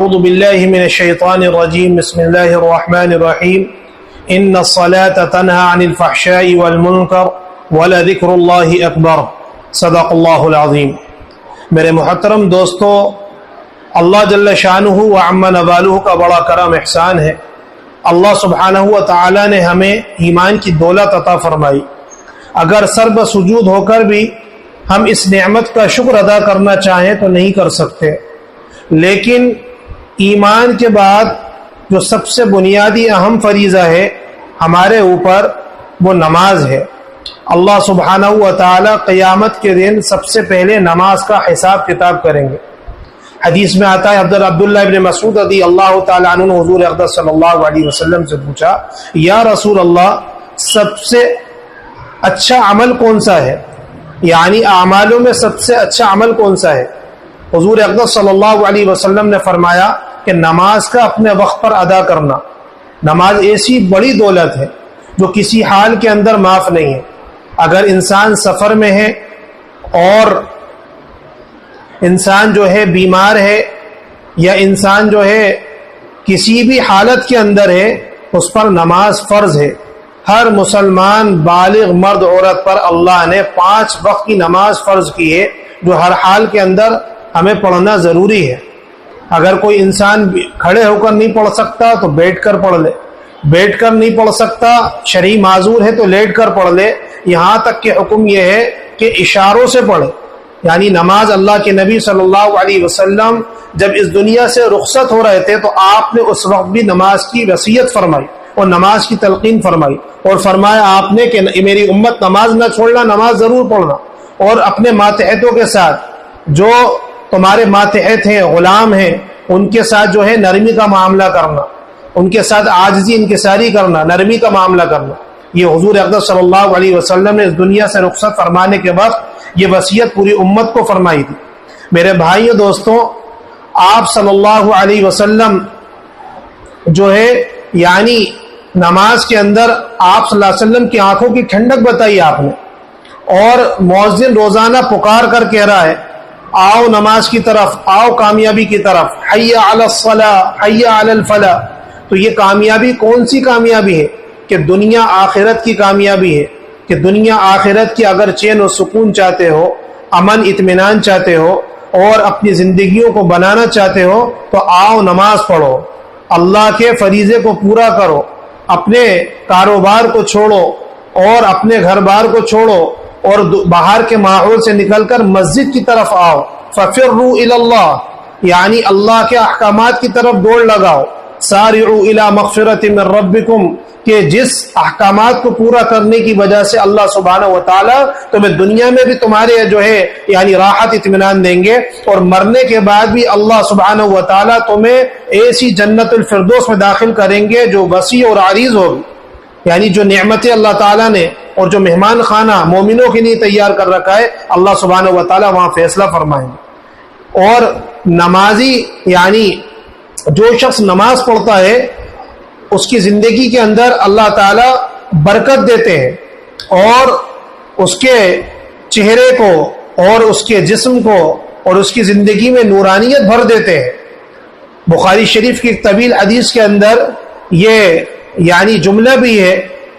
اعوذ باللہ من الشیطان الرجیم بسم اللہ الرحمن الرحیم ان الصلاة تنہی عن الفحشاء والمنکر ولذکر اللہ اکبر صدق اللہ العظیم۔ میرے محترم دوستو، اللہ جل شانہ و عم نوالہ کا بڑا کرم احسان ہے۔ اللہ سبحانہ و تعالی نے ہمیں ایمان کی دولت عطا فرمائی۔ اگر سر بسجود ہو کر بھی ہم اس نعمت کا شکر ادا کرنا چاہیں تو نہیں کر سکتے، لیکن ایمان کے بعد جو سب سے بنیادی اہم فریضہ ہے ہمارے اوپر وہ نماز ہے۔ اللہ سبحانہ و تعالی قیامت کے دن سب سے پہلے نماز کا حساب کتاب کریں گے۔ حدیث میں آتا ہے عبداللہ ابن مسعود رضی اللہ تعالی عنہ نے حضور اقدس صلی اللہ علیہ وسلم سے پوچھا، یا رسول اللہ، سب سے اچھا عمل کون سا ہے؟ یعنی اعمالوں میں سب سے اچھا عمل کون سا ہے؟ حضور اقدس صلی اللہ علیہ وسلم نے فرمایا کہ نماز کا اپنے وقت پر ادا کرنا۔ نماز ایسی بڑی دولت ہے جو کسی حال کے اندر معاف نہیں ہے۔ اگر انسان سفر میں ہے اور انسان جو ہے بیمار ہے یا انسان جو ہے کسی بھی حالت کے اندر ہے، اس پر نماز فرض ہے۔ ہر مسلمان بالغ مرد عورت پر اللہ نے 5 وقت کی نماز فرض کی ہے، جو ہر حال کے اندر ہمیں پڑھنا ضروری ہے۔ اگر کوئی انسان کھڑے ہو کر نہیں پڑھ سکتا تو بیٹھ کر پڑھ لے، بیٹھ کر نہیں پڑھ سکتا، شرعی معذور ہے تو لیٹ کر پڑھ لے۔ یہاں تک کہ حکم یہ ہے کہ اشاروں سے پڑھے۔ یعنی نماز اللہ کے نبی صلی اللہ علیہ وسلم جب اس دنیا سے رخصت ہو رہے تھے تو آپ نے اس وقت بھی نماز کی وصیت فرمائی اور نماز کی تلقین فرمائی، اور فرمایا آپ نے کہ میری امت نماز نہ چھوڑنا، نماز ضرور پڑھنا، اور اپنے ماتحتوں کے ساتھ، جو تمہارے ماتحت ہیں، غلام ہیں، ان کے ساتھ جو ہے نرمی کا معاملہ کرنا، ان کے ساتھ عاجزی انکساری کرنا، نرمی کا معاملہ کرنا۔ یہ حضور اقدس صلی اللہ علیہ وسلم نے اس دنیا سے رخصت فرمانے کے وقت یہ وصیت پوری امت کو فرمائی تھی۔ میرے بھائیو دوستوں، آپ صلی اللہ علیہ وسلم جو ہے یعنی نماز کے اندر آپ صلی اللہ علیہ وسلم کی آنکھوں کی ٹھنڈک بتائی آپ نے، اور مؤذن روزانہ پکار کر کہہ رہا ہے، آؤ نماز کی طرف، آؤ کامیابی کی طرف، حی علی الصلاۃ، حی علی الفلاح۔ تو یہ کامیابی کون سی کامیابی ہے؟ کہ دنیا آخرت کی کامیابی ہے، کہ دنیا آخرت کی اگر چین و سکون چاہتے ہو، امن اطمینان چاہتے ہو، اور اپنی زندگیوں کو بنانا چاہتے ہو تو آؤ نماز پڑھو، اللہ کے فریضے کو پورا کرو، اپنے کاروبار کو چھوڑو اور اپنے گھر بار کو چھوڑو اور باہر کے ماحول سے نکل کر مسجد کی طرف آؤ۔ فَفِرُّوا إِلَى اللَّهِ، یعنی اللہ کے احکامات کی طرف دوڑ لگاؤ۔ سَارِعُوا إِلَى مَغْفِرَةٍ مِّن رَبِّكُمْ، کہ جس احکامات کو پورا کرنے کی وجہ سے اللہ سبحانہ و تعالیٰ تمہیں دنیا میں بھی تمہارے جو ہے یعنی راحت اطمینان دیں گے، اور مرنے کے بعد بھی اللہ سبحانہ و تعالیٰ تمہیں ایسی جنت الفردوس میں داخل کریں گے جو وسیع اور عریض ہوگی۔ یعنی جو نعمتیں اللہ تعالیٰ نے اور جو مہمان خانہ مومنوں کے لیے تیار کر رکھا ہے، اللہ سبحانہ و تعالیٰ وہاں فیصلہ فرمائیں گے۔ اور نمازی یعنی جو شخص نماز پڑھتا ہے اس کی زندگی کے اندر اللہ تعالیٰ برکت دیتے ہیں، اور اس کے چہرے کو اور اس کے جسم کو اور اس کی زندگی میں نورانیت بھر دیتے ہیں۔ بخاری شریف کی ایک طویل حدیث کے اندر یہ یعنی جملہ بھی ہے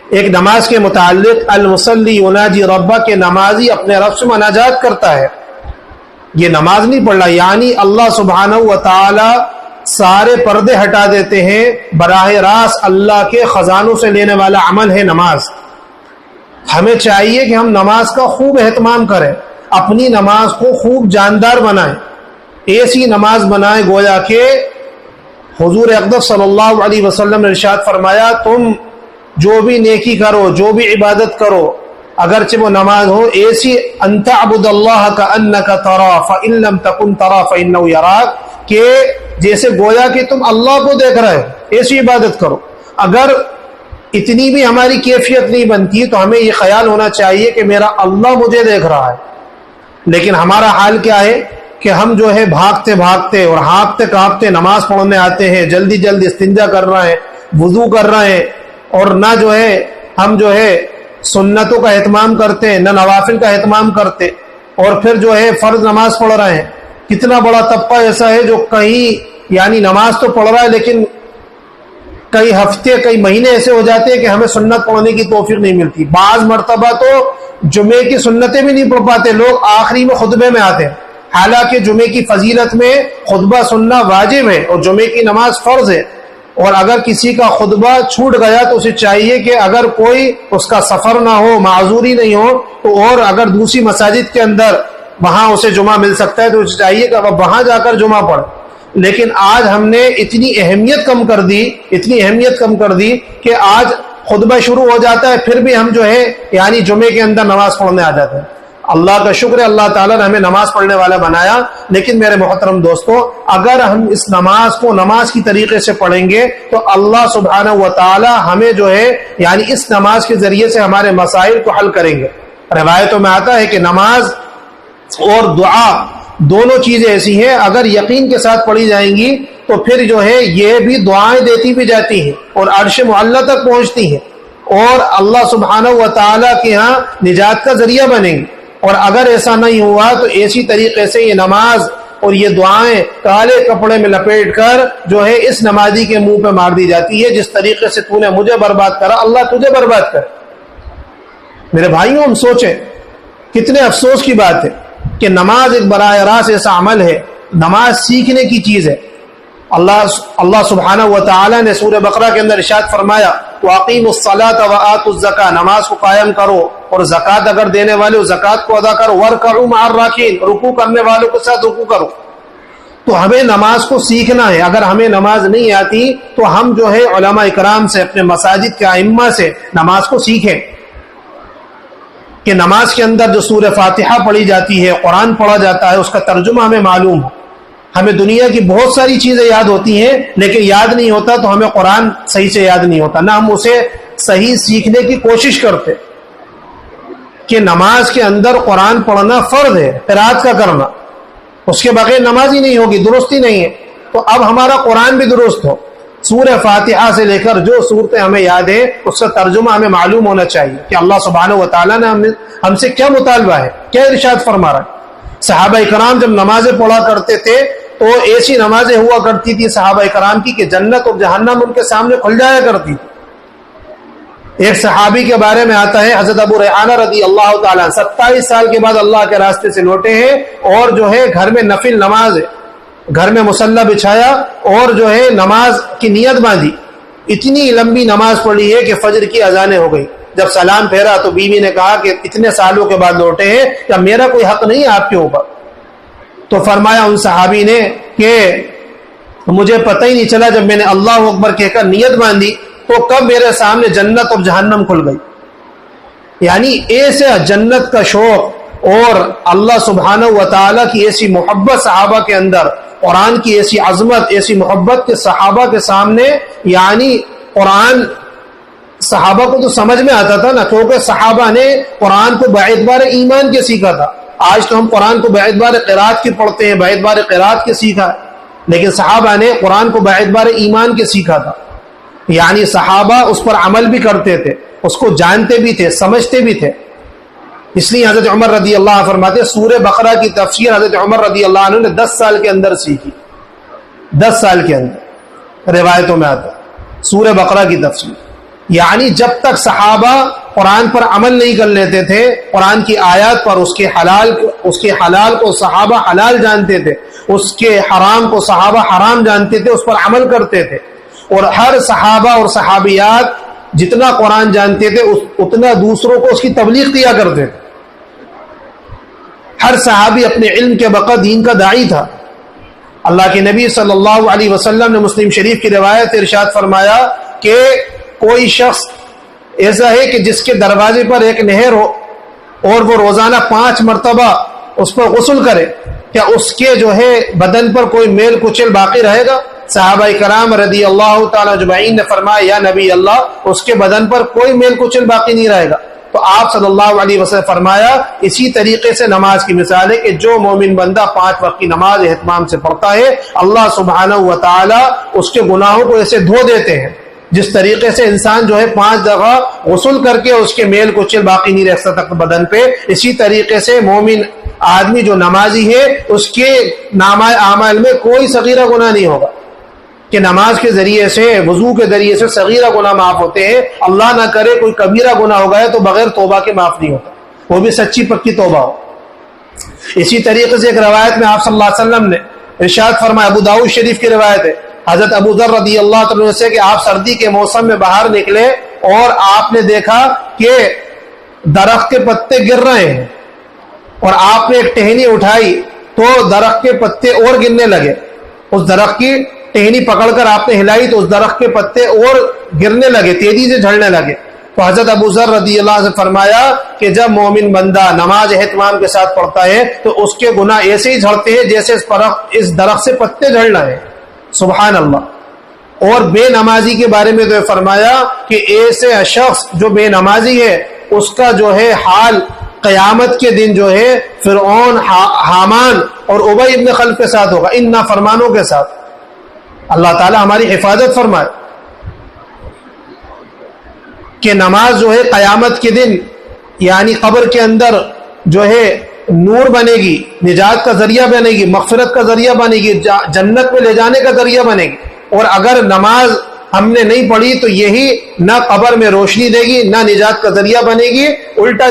ایک نماز کے متعلق، المصلی یناجی ربہ، کہ نمازی اپنے رب سے مناجات کرتا ہے۔ یہ نماز نہیں پڑھ رہا، یعنی اللہ سبحانہ و تعالی سارے پردے ہٹا دیتے ہیں۔ براہ راست اللہ کے خزانوں سے لینے والا عمل ہے نماز۔ ہمیں چاہیے کہ ہم نماز کا خوب اہتمام کریں، اپنی نماز کو خوب جاندار بنائیں، ایسی نماز بنائیں گویا کہ حضور اقدس صلی اللہ علیہ وسلم نے ارشاد فرمایا، تم جو بھی نیکی کرو، جو بھی عبادت کرو، اگرچہ وہ نماز ہو، ایسی ان تعبد اللہ کأنک تراہ فإن لم تکن تراہ فإنہ یراک، کہ جیسے گویا کہ تم اللہ کو دیکھ رہے ہو، ایسی عبادت کرو۔ اگر اتنی بھی ہماری کیفیت نہیں بنتی تو ہمیں یہ خیال ہونا چاہیے کہ میرا اللہ مجھے دیکھ رہا ہے، لیکن ہمارا حال کیا ہے کہ ہم جو ہے بھاگتے بھاگتے اور ہانپتے کانپتے نماز پڑھنے آتے ہیں، جلدی جلدی استنجا کر رہے ہیں، وضو کر رہے ہیں، اور نہ جو ہے ہم جو ہے سنتوں کا اہتمام کرتے ہیں، نہ نوافل کا اہتمام کرتے، اور پھر جو ہے فرض نماز پڑھ رہے ہیں۔ کتنا بڑا طبقہ ایسا ہے جو کہیں یعنی نماز تو پڑھ رہا ہے لیکن کئی ہفتے کئی مہینے ایسے ہو جاتے ہیں کہ ہمیں سنت پڑھنے کی توفیق نہیں ملتی. بعض مرتبہ تو جمعے کی سنتیں بھی نہیں پڑھ پاتے, لوگ آخری میں خطبے میں آتے ہیں, حالانکہ جمعے کی فضیلت میں خطبہ سننا واجب ہے اور جمعے کی نماز فرض ہے. اور اگر کسی کا خطبہ چھوٹ گیا تو اسے چاہیے کہ اگر کوئی اس کا سفر نہ ہو, معذوری نہیں ہو, تو اور اگر دوسری مساجد کے اندر وہاں اسے جمعہ مل سکتا ہے تو اسے چاہیے کہ اب وہاں جا کر جمعہ پڑھ. لیکن آج ہم نے اتنی اہمیت کم کر دی کہ آج خطبہ شروع ہو جاتا ہے پھر بھی ہم جو ہے یعنی جمعے کے اندر نماز پڑھنے آ جاتے ہیں. اللہ کا شکر ہے, اللہ تعالیٰ نے ہمیں نماز پڑھنے والا بنایا. لیکن میرے محترم دوستو, اگر ہم اس نماز کو نماز کی طریقے سے پڑھیں گے تو اللہ سبحانہ و تعالیٰ ہمیں جو ہے یعنی اس نماز کے ذریعے سے ہمارے مسائل کو حل کریں گے. روایتوں میں آتا ہے کہ نماز اور دعا دونوں چیزیں ایسی ہیں, اگر یقین کے ساتھ پڑھی جائیں گی تو پھر جو ہے یہ بھی دعائیں دیتی بھی جاتی ہیں اور عرش معلیٰ تک پہنچتی ہیں اور اللہ سبحانہ و تعالیٰ کے ہاں نجات کا ذریعہ بنیں گی. اور اگر ایسا نہیں ہوا تو ایسی طریقے سے یہ نماز اور یہ دعائیں کالے کپڑے میں لپیٹ کر جو ہے اس نمازی کے منہ پہ مار دی جاتی ہے, جس طریقے سے تو نے مجھے برباد کرا اللہ تجھے برباد کر. میرے بھائیوں, ہم سوچیں کتنے افسوس کی بات ہے کہ نماز ایک براہ راست ایسا عمل ہے, نماز سیکھنے کی چیز ہے. اللہ سبحانہ و تعالیٰ نے سورہ بقرہ کے اندر ارشاد فرمایا وَأَقِيمُوا الصَّلَاةَ وَآتُوا الزَّكَاةَ, نماز کو قائم کرو اور زکوٰۃ اگر دینے والے ہو زکوٰۃ کو ادا کرو. وَارْكَعُوا مَعَ الرَّاكِعِينَ, رکوع کرنے والوں کے ساتھ رکوع کرو. تو ہمیں نماز کو سیکھنا ہے. اگر ہمیں نماز نہیں آتی تو ہم جو ہے علماء اکرام سے, اپنے مساجد کے ائمہ سے نماز کو سیکھیں کہ نماز کے اندر جو سورہ فاتحہ پڑھی جاتی ہے, قرآن پڑھا جاتا ہے, اس کا ترجمہ ہمیں معلوم ہو. ہمیں دنیا کی بہت ساری چیزیں یاد ہوتی ہیں لیکن یاد نہیں ہوتا تو ہمیں قرآن صحیح سے یاد نہیں ہوتا, نہ ہم اسے صحیح سیکھنے کی کوشش کرتے. کہ نماز کے اندر قرآن پڑھنا فرض ہے, قرات کا کرنا, اس کے بغیر نماز ہی نہیں ہوگی, درست ہی نہیں ہے. تو اب ہمارا قرآن بھی درست ہو, سورہ فاتحہ سے لے کر جو صورتیں ہمیں یاد ہیں اس کا ترجمہ ہمیں معلوم ہونا چاہیے کہ اللہ سبحانہ و تعالیٰ نے ہم سے کیا مطالبہ ہے, کیا ارشاد فرما رہا ہے. صحابہ کرام جب نمازیں پڑھا کرتے تھے تو ایسی نمازیں ہوا کرتی تھی صحابہ کرام کی کہ جنت اور جہنم ان کے سامنے کھل جایا کرتی تھی. ایک صحابی کے بارے میں آتا ہے حضرت ابو ریحانہ رضی اللہ تعالیٰ 27 سال کے بعد اللہ کے راستے سے لوٹے ہیں اور جو ہے گھر میں نفل نماز ہے, گھر میں مصلی بچھایا اور جو ہے نماز کی نیت باندھی. اتنی لمبی نماز پڑھی ہے کہ فجر کی اذانیں ہو گئی. جب سلام پھیرا تو بیوی نے کہا کہ اتنے سالوں کے بعد لوٹے ہیں, کیا میرا کوئی حق نہیں ہے آپ کے اوپر؟ تو فرمایا ان صحابی نے کہ مجھے پتہ ہی نہیں چلا, جب میں نے اللہ اکبر کہہ کر نیت باندھی تو کب میرے سامنے جنت اور جہنم کھل گئی. یعنی ایسے جنت کا شوق اور اللہ سبحانہ و تعالیٰ کی ایسی محبت صحابہ کے اندر, قرآن کی ایسی عظمت, ایسی محبت کہ صحابہ کے سامنے یعنی قرآن صحابہ کو تو سمجھ میں آتا تھا نا, کیونکہ صحابہ نے قرآن کو باعتبار ایمان کے سیکھا تھا. آج تو ہم قرآن کو باعتبار قرات کے پڑھتے ہیں, باعتبار قرات کے سیکھا, لیکن صحابہ نے قرآن کو باعتبار ایمان کے سیکھا تھا. یعنی صحابہ اس پر عمل بھی کرتے تھے, اس کو جانتے بھی تھے, سمجھتے بھی تھے. اس لیے حضرت عمر رضی اللہ عنہ فرماتے سورہ بقرہ کی تفسیر حضرت عمر رضی اللہ عنہ نے 10 سال کے اندر سیکھی. 10 سال کے اندر روایتوں میں آتا سورہ بقرہ کی تفسیر. یعنی جب تک صحابہ قرآن پر عمل نہیں کر لیتے تھے, قرآن کی آیات پر اس کے حلال کو صحابہ حلال جانتے تھے, اس کے حرام کو صحابہ حرام جانتے تھے, اس پر عمل کرتے تھے. اور ہر صحابہ اور صحابیات جتنا قرآن جانتے تھے اتنا دوسروں کو اس کی تبلیغ کیا کرتے تھے. ہر صحابی اپنے علم کے بقا دین کا داعی تھا. اللہ کے نبی صلی اللہ علیہ وسلم نے مسلم شریف کی روایت ارشاد فرمایا کہ کوئی شخص ایسا ہے کہ جس کے دروازے پر ایک نہر ہو اور وہ روزانہ 5 مرتبہ اس پر غسل کرے, کیا اس کے جو ہے بدن پر کوئی میل کچل باقی رہے گا؟ صحابہ کرام رضی اللہ تعالیٰ اجمعین نے فرمایا یا نبی اللہ, اس کے بدن پر کوئی میل کچل باقی نہیں رہے گا. تو آپ صلی اللہ علیہ وسلم فرمایا اسی طریقے سے نماز کی مثال ہے کہ جو مومن بندہ 5 وقت کی نماز اہتمام سے پڑھتا ہے, اللہ سبحانہ و تعالیٰ اس کے گناہوں کو ایسے دھو دیتے ہیں جس طریقے سے انسان جو ہے 5 دفعہ غسل کر کے اس کے میل کچل باقی نہیں رہ سکتا بدن پہ, اسی طریقے سے مومن آدمی جو نمازی ہے اس کے نامہ اعمال میں کوئی صغیرہ گناہ نہیں ہوگا. کہ نماز کے ذریعے سے، وضو کے ذریعے سے صغیرہ گناہ معاف ہوتے ہیں، اللہ نہ کرے کوئی کبیرہ گناہ ہو گیا تو بغیر توبہ کے معاف نہیں ہوتا، وہ بھی سچی پکی توبہ ہو۔ اسی طریقے سے ایک روایت میں آپ صلی اللہ علیہ وسلم نے ارشاد فرمایا، ابو داؤد شریف کی روایت ہے حضرت ابو ذر رضی اللہ عنہ سے، کہ آپ سردی کے موسم میں باہر نکلے اور آپ نے دیکھا کہ درخت کے پتے گر رہے ہیں، اور آپ نے ایک ٹہنی اٹھائی تو درخت کے پتے اور گرنے لگے، اس درخت کی ٹہنی پکڑ کر آپ نے ہلائی تو اس درخت کے پتے اور گرنے لگے، تیزی سے جھڑنے لگے۔ تو حضرت ابو ذر رضی اللہ عنہ سے فرمایا کہ جب مومن بندہ نماز اہتمام کے ساتھ پڑھتا ہے تو اس کے گناہ ایسے ہی جھڑتے ہیں جیسے اس درخت سے پتے جھڑ رہے ہیں۔ سبحان اللہ۔ اور بے نمازی کے بارے میں تو فرمایا کہ ایسے شخص جو بے نمازی ہے اس کا جو ہے حال قیامت کے دن جو ہے فرعون، حامان اور ابی ابن خلف کے ساتھ ہوگا، ان نافرمانوں کے ساتھ۔ اللہ تعالی ہماری حفاظت فرمائے کہ نماز جو ہے قیامت کے دن یعنی قبر کے اندر جو ہے نور بنے گی، نجات کا ذریعہ بنے گی، مغفرت کا ذریعہ بنے گی، جنت میں لے جانے کا ذریعہ بنے گی۔ اور اگر نماز ہم نے نہیں پڑھی تو یہی نہ قبر میں روشنی دے گی، نہ نجات کا ذریعہ بنے گی، الٹا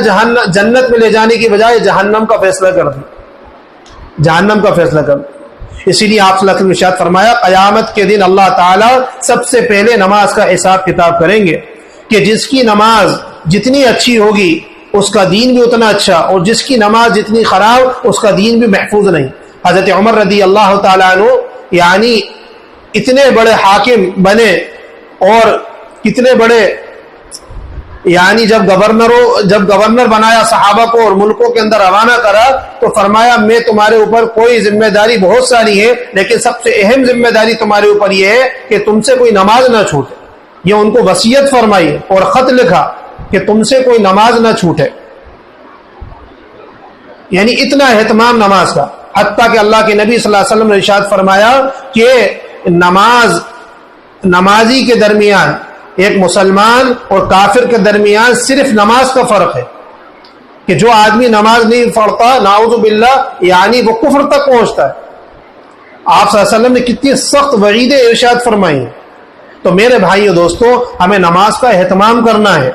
جنت میں لے جانے کی بجائے جہنم کا فیصلہ کر دی، جہنم کا فیصلہ کر دی۔ اسی لیے آپ صلی اللہ علیہ وسلم نے ارشاد فرمایا قیامت کے دن اللہ تعالیٰ سب سے پہلے نماز کا حساب کتاب کریں گے کہ جس کی نماز جتنی اچھی ہوگی اس کا دین بھی اتنا اچھا، اور جس کی نماز جتنی خراب اس کا دین بھی محفوظ نہیں۔ حضرت عمر رضی اللہ تعالیٰ عنہ یعنی اتنے بڑے حاکم بنے، اور کتنے بڑے یعنی جب گورنر بنایا صحابہ کو اور ملکوں کے اندر روانہ کرا تو فرمایا میں تمہارے اوپر کوئی ذمہ داری بہت ساری ہے لیکن سب سے اہم ذمہ داری تمہارے اوپر یہ ہے کہ تم سے کوئی نماز نہ چھوٹے۔ یہ ان کو وصیت فرمائی اور خط لکھا کہ تم سے کوئی نماز نہ چھوٹے، یعنی اتنا اہتمام نماز کا، حتیٰ کہ اللہ کے نبی صلی اللہ علیہ وسلم نے ارشاد فرمایا کہ نمازی کے درمیان، ایک مسلمان اور کافر کے درمیان صرف نماز کا فرق ہے، کہ جو آدمی نماز نہیں پڑھتا نعوذ باللہ یعنی وہ کفر تک پہنچتا ہے۔ آپ صلی اللہ علیہ وسلم نے کتنی سخت وعیدیں ارشاد فرمائی ہیں۔ تو میرے بھائیو دوستو، ہمیں نماز کا اہتمام کرنا ہے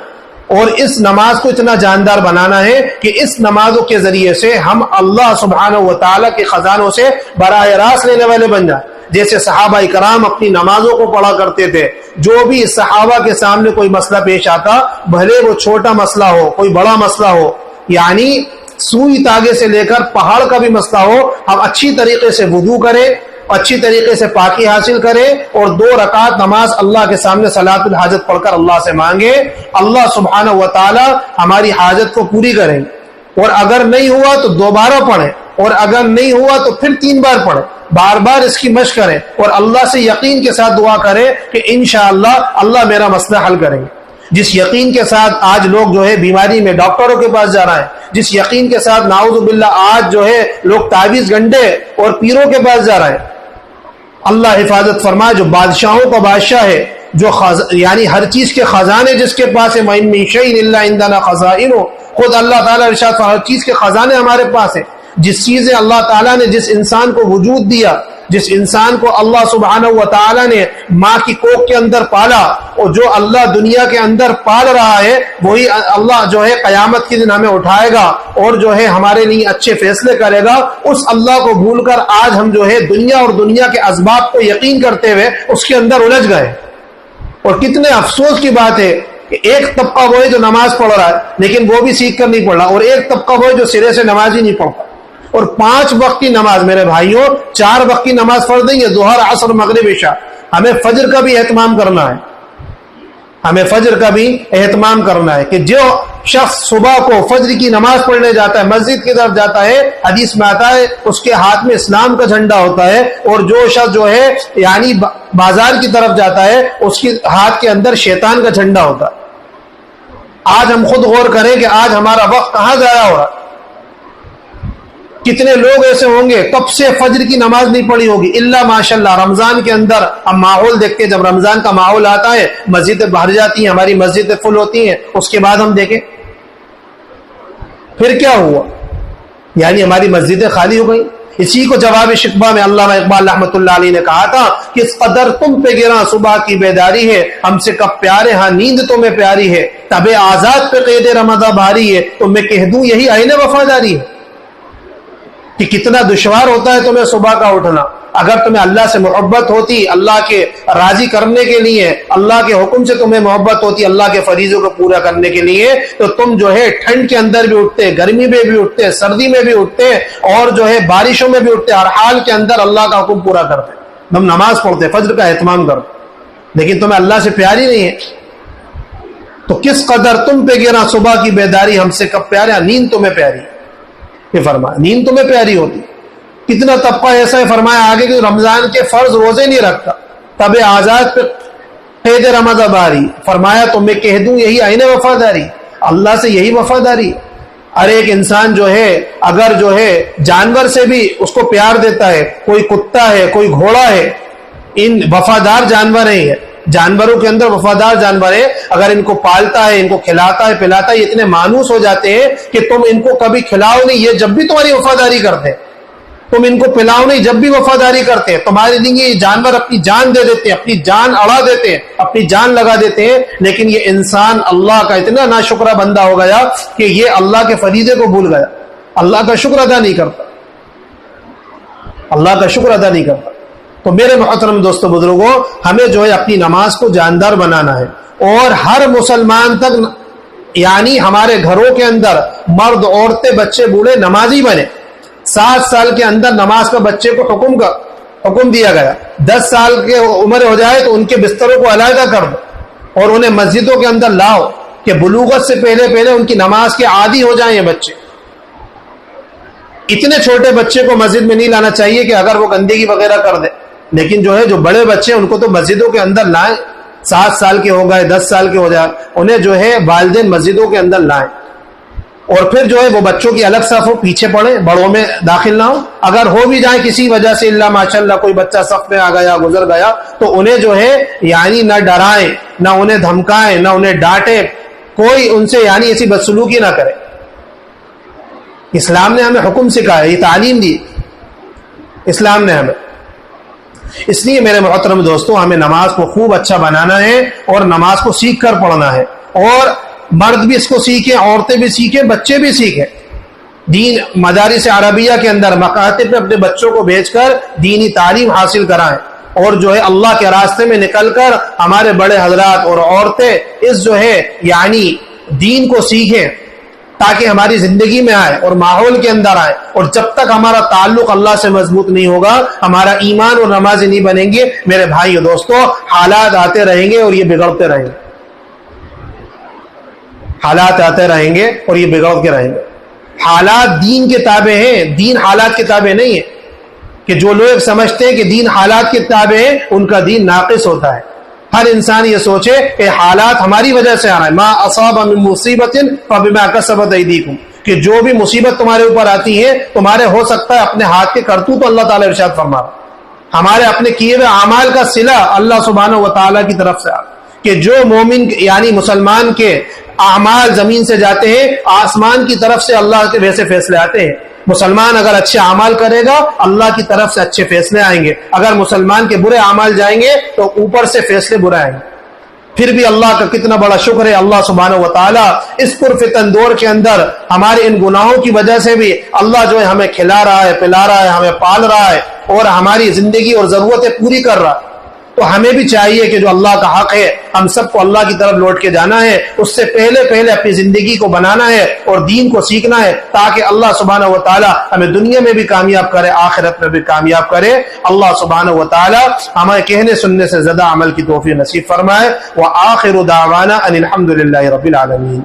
اور اس نماز کو اتنا جاندار بنانا ہے کہ اس نمازوں کے ذریعے سے ہم اللہ سبحانہ و تعالیٰ کے خزانوں سے براہ راست لینے والے بن جائیں۔ جیسے صحابہ کرام اپنی نمازوں کو پڑھا کرتے تھے، جو بھی صحابہ کے سامنے کوئی مسئلہ پیش آتا، بھلے وہ چھوٹا مسئلہ ہو کوئی بڑا مسئلہ ہو، یعنی سوئی تاگے سے لے کر پہاڑ کا بھی مسئلہ ہو، ہم اچھی طریقے سے وضو کریں، اچھی طریقے سے پاکی حاصل کریں اور 2 رکعت نماز اللہ کے سامنے صلاۃ الحاجت پڑھ کر اللہ سے مانگے، اللہ سبحانہ و تعالی ہماری حاجت کو پوری کریں۔ اور اگر نہیں ہوا تو دوبارہ پڑھیں، اور اگر نہیں ہوا تو پھر 3 بار پڑھیں، بار بار اس کی مشق کریں اور اللہ سے یقین کے ساتھ دعا کریں کہ انشاءاللہ اللہ میرا مسئلہ حل کریں گے۔ جس یقین کے ساتھ آج لوگ جو ہے بیماری میں ڈاکٹروں کے پاس جا رہے ہیں، جس یقین کے ساتھ نعوذ باللہ آج جو ہے لوگ تعویذ گنڈے اور پیروں کے پاس جا رہے ہیں، اللہ حفاظت فرمائے۔ جو بادشاہوں کا بادشاہ ہے، جو یعنی ہر چیز کے خزانے جس کے پاس ہے، وَإِن مِّن شَيْءٍ إِلَّا عِندَنَا خَزَائِنُهُ، خود اللہ تعالیٰ ارشاد فرمایا ہر چیز کے خزانے ہمارے پاس ہیں۔ جس چیزیں اللہ تعالیٰ نے جس انسان کو وجود دیا، جس انسان کو اللہ سبحانہ و تعالیٰ نے ماں کی کوکھ کے اندر پالا، اور جو اللہ دنیا کے اندر پال رہا ہے وہی اللہ جو ہے قیامت کے دن ہمیں اٹھائے گا اور جو ہے ہمارے لیے اچھے فیصلے کرے گا۔ اس اللہ کو بھول کر آج ہم جو ہے دنیا اور دنیا کے اسباب کو یقین کرتے ہوئے اس کے اندر الجھ گئے۔ اور کتنے افسوس کی بات ہے کہ ایک طبقہ وہ ہے جو نماز پڑھ رہا ہے لیکن وہ بھی سیکھ کر نہیں پڑھ رہا، اور ایک طبقہ وہ ہے جو سرے سے نماز ہی نہیں پڑھتا۔ اور 5 وقت کی نماز، میرے بھائیوں 4 وقت کی نماز فرض نہیں ہے، ظہر عصر مغرب عشاء۔ ہمیں فجر کا بھی اہتمام کرنا ہے، ہمیں فجر کا بھی اہتمام کرنا ہے کہ جو شخص صبح کو فجر کی نماز پڑھنے جاتا ہے، مسجد کی طرف جاتا ہے، حدیث میں آتا ہے اس کے ہاتھ میں اسلام کا جھنڈا ہوتا ہے، اور جو شخص جو ہے یعنی بازار کی طرف جاتا ہے اس کے ہاتھ کے اندر شیطان کا جھنڈا ہوتا ہے۔ آج ہم خود غور کریں کہ آج ہمارا وقت کہاں ضائع ہو رہا ہے۔ کتنے لوگ ایسے ہوں گے کب سے فجر کی نماز نہیں پڑھی ہوگی، الا ماشاءاللہ رمضان کے اندر ہم ماحول دیکھتے ہیں، جب رمضان کا ماحول آتا ہے مسجدیں بھر جاتی ہیں، ہماری مسجدیں فل ہوتی ہیں، اس کے بعد ہم دیکھیں پھر کیا ہوا، یعنی ہماری مسجدیں خالی ہو گئی۔ اسی کو جواب شکوہ میں علامہ اقبال رحمۃ اللہ علیہ نے کہا تھا، کس قدر تم پہ گراں صبح کی بیداری ہے، ہم سے کب پیارے ہاں نیند تمہیں پیاری ہے، تب آزاد پہ قید رمضاں بھاری ہے، تو میں کہہ دوں یہی عین وفاداری ہے کہ کتنا دشوار ہوتا ہے تمہیں صبح کا اٹھنا۔ اگر تمہیں اللہ سے محبت ہوتی، اللہ کے راضی کرنے کے لیے، اللہ کے حکم سے تمہیں محبت ہوتی، اللہ کے فریضوں کو پورا کرنے کے لیے، تو تم جو ہے ٹھنڈ کے اندر بھی اٹھتے، گرمی میں بھی اٹھتے، سردی میں بھی اٹھتے، اور جو ہے بارشوں میں بھی اٹھتے، ہر حال کے اندر اللہ کا حکم پورا کرتے، تم نماز پڑھتے، فجر کا اہتمام کرتے، لیکن تمہیں اللہ سے پیاری نہیں ہے۔ تو کس قدر تم پہ گراں صبح کی بیداری، ہم سے کب پیارے، نیند تمہیں پیاری، یہ فرمایا نیند تمہیں پیاری ہوتی۔ کتنا طبقہ ایسا ہے فرمایا آگے کہ رمضان کے فرض روزے نہیں رکھتا، تب آزاد پہ قید رمضاں باری، فرمایا تو میں کہہ دوں یہی عین وفاداری، اللہ سے یہی وفاداری۔ ہر ایک انسان جو ہے اگر جو ہے جانور سے بھی اس کو پیار دیتا ہے، کوئی کتا ہے، کوئی گھوڑا ہے، ان وفادار جانور ہیں، جانوروں کے اندر وفادار جانور ہے، اگر ان کو پالتا ہے، ان کو کھلاتا ہے پلاتا ہے، اتنے مانوس ہو جاتے ہیں کہ تم ان کو کبھی کھلاؤ نہیں، یہ جب بھی تمہاری وفاداری کرتے ہیں، تم ان کو پلاؤ نہیں جب بھی وفاداری کرتے ہیں، تمہارے لیے یہ جانور اپنی جان دے دیتے ہیں، اپنی جان اڑا دیتے ہیں، اپنی جان لگا دیتے ہیں، لیکن یہ انسان اللہ کا اتنا ناشکرہ بندہ ہو گیا کہ یہ اللہ کے فریضے کو بھول گیا، اللہ کا شکر ادا نہیں کرتا، اللہ کا شکر ادا نہیں کرتا۔ تو میرے محترم دوستو بزرگوں، ہمیں جو ہے اپنی نماز کو جاندار بنانا ہے، اور ہر مسلمان تک یعنی ہمارے گھروں کے اندر مرد عورتیں بچے بوڑھے نمازی بنے۔ 7 سال کے اندر نماز کا بچے کو حکم دیا گیا، 10 سال کے عمر ہو جائے تو ان کے بستروں کو علیحدہ کر دو اور انہیں مسجدوں کے اندر لاؤ کہ بلوغت سے پہلے ان کی نماز کے عادی ہو جائیں یہ بچے۔ اتنے چھوٹے بچے کو مسجد میں نہیں لانا چاہیے کہ اگر وہ گندگی وغیرہ کر دے، لیکن جو ہے جو بڑے بچے ان کو تو مسجدوں کے اندر لائیں، 7 سال کے ہو گئے 10 سال کے ہو جائے، انہیں جو ہے والدین مسجدوں کے اندر لائیں، اور پھر جو ہے وہ بچوں کی الگ صف ہو، پیچھے پڑھیں، بڑوں میں داخل نہ ہو۔ اگر ہو بھی جائیں کسی وجہ سے اللہ ماشاء اللہ کوئی بچہ صف میں آ گیا گزر گیا تو انہیں جو ہے یعنی نہ ڈرائیں، نہ انہیں دھمکائیں، نہ انہیں ڈانٹیں، کوئی ان سے یعنی ایسی بدسلوکی نہ کرے۔ اسلام نے ہمیں حکم سکھایا، یہ تعلیم دی اسلام نے ہمیں۔ اس لیے میرے محترم دوستوں، ہمیں نماز کو خوب اچھا بنانا ہے اور نماز کو سیکھ کر پڑھنا ہے، اور مرد بھی اس کو سیکھیں، عورتیں بھی سیکھیں، بچے بھی سیکھیں۔ دین مدارس عربیہ کے اندر مکاتب پہ اپنے بچوں کو بھیج کر دینی تعلیم حاصل کرائیں، اور جو ہے اللہ کے راستے میں نکل کر ہمارے بڑے حضرات اور عورتیں اس جو ہے یعنی دین کو سیکھیں تاکہ ہماری زندگی میں آئے اور ماحول کے اندر آئے۔ اور جب تک ہمارا تعلق اللہ سے مضبوط نہیں ہوگا، ہمارا ایمان اور نمازیں نہیں بنیں گے، میرے بھائی اور دوستو، حالات آتے رہیں گے اور یہ بگڑتے رہیں گے، حالات آتے رہیں گے اور یہ بگڑتے رہیں گے۔ حالات دین کے تابع ہیں، دین حالات کے تابع نہیں ہے، کہ جو لوگ سمجھتے ہیں کہ دین حالات کے تابع ہے ان کا دین ناقص ہوتا ہے۔ ہر انسان یہ سوچے کہ حالات ہماری وجہ سے آ رہا ہے، ما اصاب من مصیبت فبما کسبت ایدیکم، کہ جو بھی مصیبت تمہارے اوپر آتی ہے تمہارے ہو سکتا ہے اپنے ہاتھ کے کرتوت، تو اللہ تعالیٰ ارشاد فرما رہا ہے ہمارے اپنے کیے ہوئے اعمال کا صلہ اللہ سبحانہ و تعالیٰ کی طرف سے کہ جو مومن یعنی مسلمان کے اعمال زمین سے جاتے ہیں، آسمان کی طرف سے اللہ کے ویسے فیصلے آتے ہیں۔ مسلمان اگر اچھے اعمال کرے گا اللہ کی طرف سے اچھے فیصلے آئیں گے، اگر مسلمان کے برے اعمال جائیں گے تو اوپر سے فیصلے برے آئیں گے۔ پھر بھی اللہ کا کتنا بڑا شکر ہے، اللہ سبحانہ و تعالیٰ اس پرفتن دور کے اندر ہمارے ان گناہوں کی وجہ سے بھی اللہ جو ہے ہمیں کھلا رہا ہے، پلا رہا ہے، ہمیں پال رہا ہے اور ہماری زندگی اور ضرورتیں پوری کر رہا ہے۔ تو ہمیں بھی چاہیے کہ جو اللہ کا حق ہے ہم سب کو اللہ کی طرف لوٹ کے جانا ہے، اس سے پہلے اپنی زندگی کو بنانا ہے اور دین کو سیکھنا ہے، تاکہ اللہ سبحانہ و تعالی ہمیں دنیا میں بھی کامیاب کرے، آخرت میں بھی کامیاب کرے۔ اللہ سبحانہ و تعالی ہمیں کہنے سننے سے زیادہ عمل کی توفیق نصیب فرمائے۔ وآخر دعوانا ان الحمد للہ رب العالمین۔